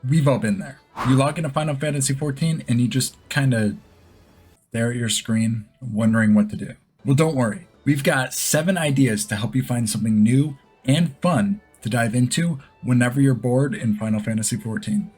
We've all been there. You log into Final Fantasy XIV and you just kind of stare at your screen, wondering what to do. Well, don't worry. We've got 7 ideas to help you find something new and fun to dive into whenever you're bored in Final Fantasy XIV.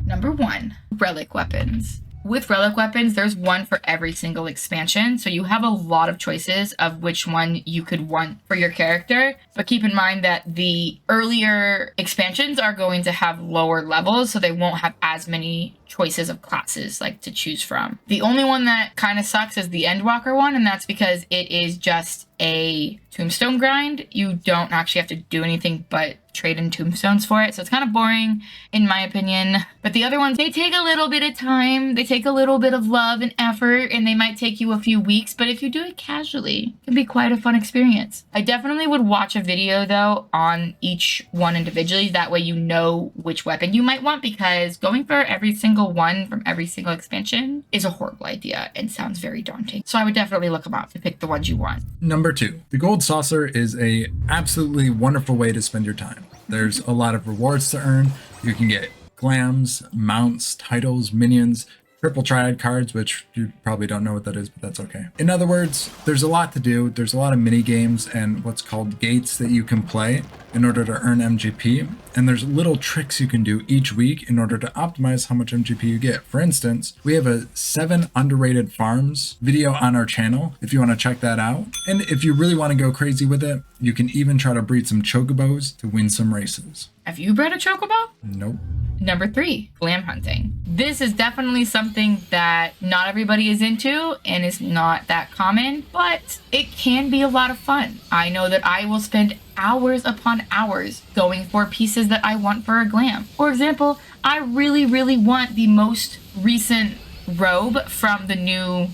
Number 1, relic weapons. With relic weapons, there's one for every single expansion, so you have a lot of choices of which one you could want for your character. But keep in mind that the earlier expansions are going to have lower levels, so they won't have as many choices of classes like to choose from. The only one that kind of sucks is the Endwalker one, and that's because it is just a tombstone grind. You don't actually have to do anything but trade in tombstones for it, so it's kind of boring in my opinion. But the other ones, they take a little bit of time, they take a little bit of love and effort, and they might take you a few weeks, but if you do it casually, it can be quite a fun experience. I definitely would watch a video though on each one individually, that way you know which weapon you might want, because going for every single one from every single expansion is a horrible idea and sounds very daunting. So I would definitely look them up to pick the ones you want. Number 2, the Gold Saucer is a absolutely wonderful way to spend your time. There's a lot of rewards to earn. You can get glams, mounts, titles, minions, triple triad cards, which you probably don't know what that is, but that's okay. In other words, there's a lot to do. There's a lot of mini games and what's called gates that you can play in order to earn MGP. And there's little tricks you can do each week in order to optimize how much MGP you get. For instance, we have a 7 underrated farms video on our channel if you want to check that out. And if you really want to go crazy with it, you can even try to breed some chocobos to win some races. Have you bred a chocobo? Nope. Number 3, glam hunting. This is definitely something that not everybody is into and is not that common, but it can be a lot of fun. I know that I will spend hours upon hours going for pieces that I want for a glam. For example, I really want the most recent robe from the new,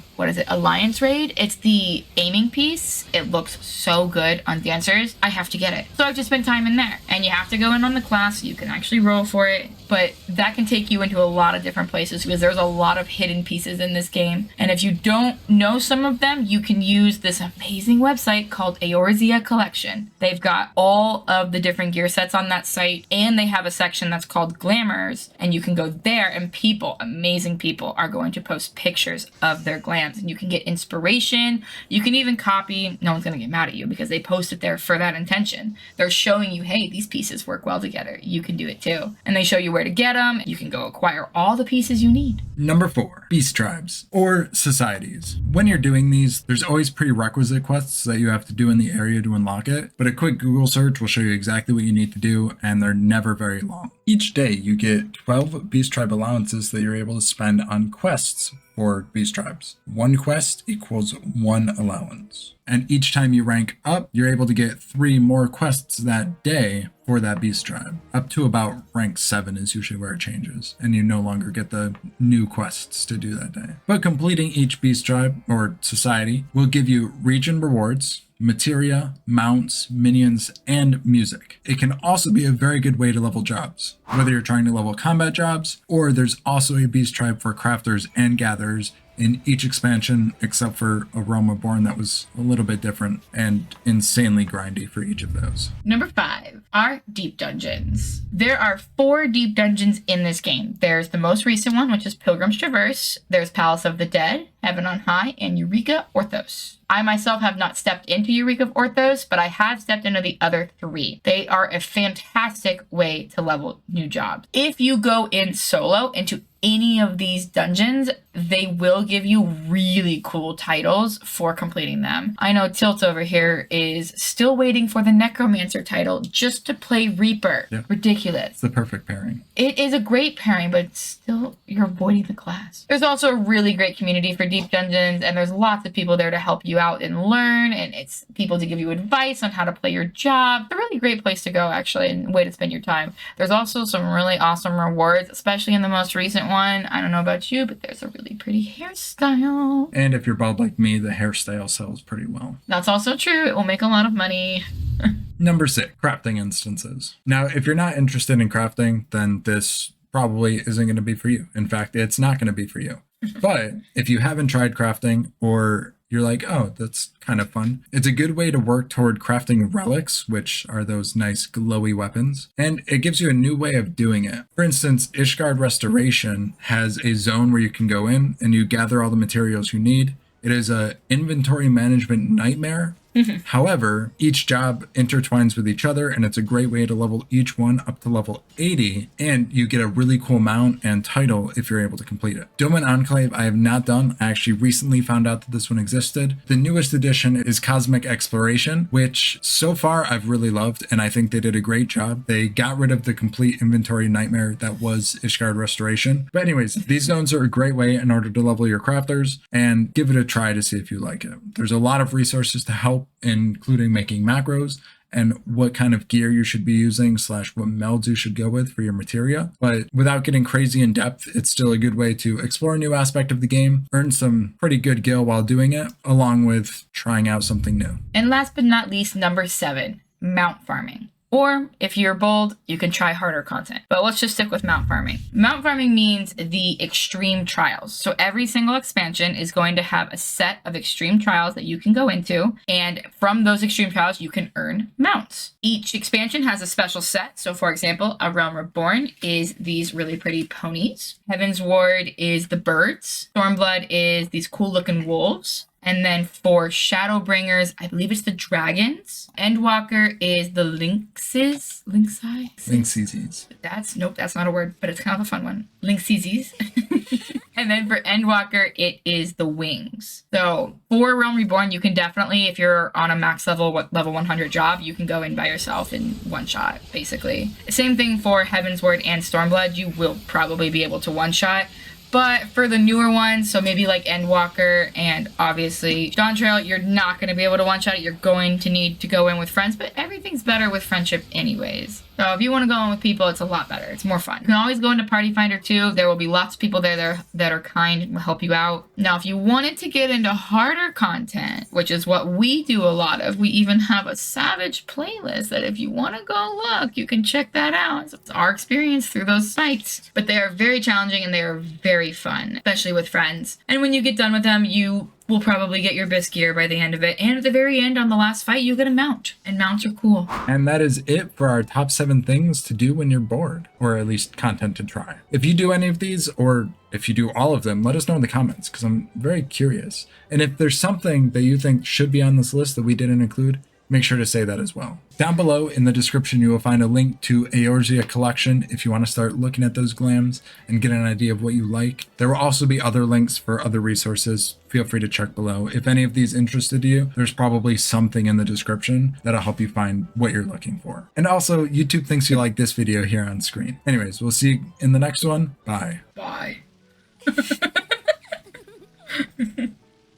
Alliance raid. It's the aiming piece. It looks so good on dancers. I have to get it. So I've just spent time in there, and you have to go in on the class so you can actually roll for it. But that can take you into a lot of different places because there's a lot of hidden pieces in this game. And if you don't know some of them, you can use this amazing website called Eorzea Collection. They've got all of the different gear sets on that site, and they have a section that's called Glamours, and you can go there and people, amazing people, are going to post pictures of their glams. And you can get inspiration. You can even copy. No one's going to get mad at you because they post it there for that intention. They're showing you, hey, these pieces work well together. You can do it too. And they show you where to get them. You can go acquire all the pieces you need. Number 4, beast tribes or societies. When you're doing these, there's always prerequisite quests that you have to do in the area to unlock it, but a quick Google search will show you exactly what you need to do, and they're never very long. Each day you get 12 beast tribe allowances that you're able to spend on quests for beast tribes. 1 quest equals 1 allowance. And each time you rank up, you're able to get 3 more quests that day for that beast tribe. Up to about rank 7 is usually where it changes, and you no longer get the new quests to do that day. But completing each beast tribe or society will give you region rewards, materia, mounts, minions, and music. It can also be a very good way to level jobs, whether you're trying to level combat jobs, or there's also a beast tribe for crafters and gatherers in each expansion, except for Aroma Born that was a little bit different and insanely grindy for each of those. Number 5 are deep dungeons. There are 4 deep dungeons in this game. There's the most recent one, which is Pilgrim's Traverse. There's Palace of the Dead, Heaven on High, and Eureka Orthos. I myself have not stepped into Eureka Orthos, but I have stepped into the other 3. They are a fantastic way to level new jobs. If you go in solo into any of these dungeons, they will give you really cool titles for completing them. I know Tilt over here is still waiting for the Necromancer title just to play Reaper. Yep. Ridiculous. It's the perfect pairing. It is a great pairing, but still you're avoiding the class. There's also a really great community for deep dungeons, and there's lots of people there to help you out and learn, and it's people to give you advice on how to play your job. It's a really great place to go, actually, and way to spend your time. There's also some really awesome rewards, especially in the most recent one. I don't know about you, but there's a really pretty hairstyle. And if you're bald like me, the hairstyle sells pretty well. That's also true. It will make a lot of money. Number 6, crafting instances. Now, if you're not interested in crafting, then this probably isn't going to be for you. In fact, it's not going to be for you. But if you haven't tried crafting, or you're like, oh, that's kind of fun. It's a good way to work toward crafting relics, which are those nice glowy weapons, and it gives you a new way of doing it. For instance, Ishgard Restoration has a zone where you can go in and you gather all the materials you need. It is a inventory management nightmare. However, each job intertwines with each other, and it's a great way to level each one up to level 80, and you get a really cool mount and title if you're able to complete it. Dome and Enclave I have not done. I actually recently found out that this one existed. The newest edition is Cosmic Exploration, which so far I've really loved, and I think they did a great job. They got rid of the complete inventory nightmare that was Ishgard Restoration. But anyways, these zones are a great way in order to level your crafters, and give it a try to see if you like it. There's a lot of resources to help, including making macros and what kind of gear you should be using / what melds you should go with for your materia. But without getting crazy in depth, it's still a good way to explore a new aspect of the game, earn some pretty good gil while doing it, along with trying out something new. And last but not least, number 7, mount farming. Or if you're bold, you can try harder content. But let's just stick with mount farming. Mount farming means the extreme trials. So every single expansion is going to have a set of extreme trials that you can go into. And from those extreme trials, you can earn mounts. Each expansion has a special set. So for example, A Realm Reborn is these really pretty ponies. Heaven's Ward is the birds. Stormblood is these cool looking wolves. And then for Shadowbringers, I believe it's the dragons. Endwalker is the lynxes. Lynxes. Nope, that's not a word, but it's kind of a fun one. Lynxes. And then for Endwalker, it is the wings. So for Realm Reborn, you can definitely, if you're on a max level 100 job, you can go in by yourself in one shot, basically. Same thing for Heaven's Ward and Stormblood. You will probably be able to one shot. But for the newer ones, so maybe like Endwalker and obviously Dawn Trail, you're not going to be able to one-shot it. You're going to need to go in with friends, but everything's better with friendship anyways. So if you want to go in with people, it's a lot better. It's more fun. You can always go into Party Finder too. There will be lots of people there that are kind and will help you out. Now, if you wanted to get into harder content, which is what we do a lot of, we even have a Savage playlist that if you want to go look, you can check that out. So it's our experience through those sites. But they are very challenging and they are very fun, especially with friends. And when you get done with them, you will probably get your best gear by the end of it. And at the very end, on the last fight, you get a mount. And mounts are cool. And that is it for our top 7 things to do when you're bored, or at least content to try. If you do any of these, or if you do all of them, let us know in the comments, because I'm very curious. And if there's something that you think should be on this list that we didn't include, make sure to say that as well. Down below in the description, you will find a link to Eorzea collection if you want to start looking at those glams and get an idea of what you like. There will also be other links for other resources. Feel free to check below. If any of these interested you, there's probably something in the description that'll help you find what you're looking for. And also, YouTube thinks you like this video here on screen. Anyways, we'll see you in the next one. Bye. Bye.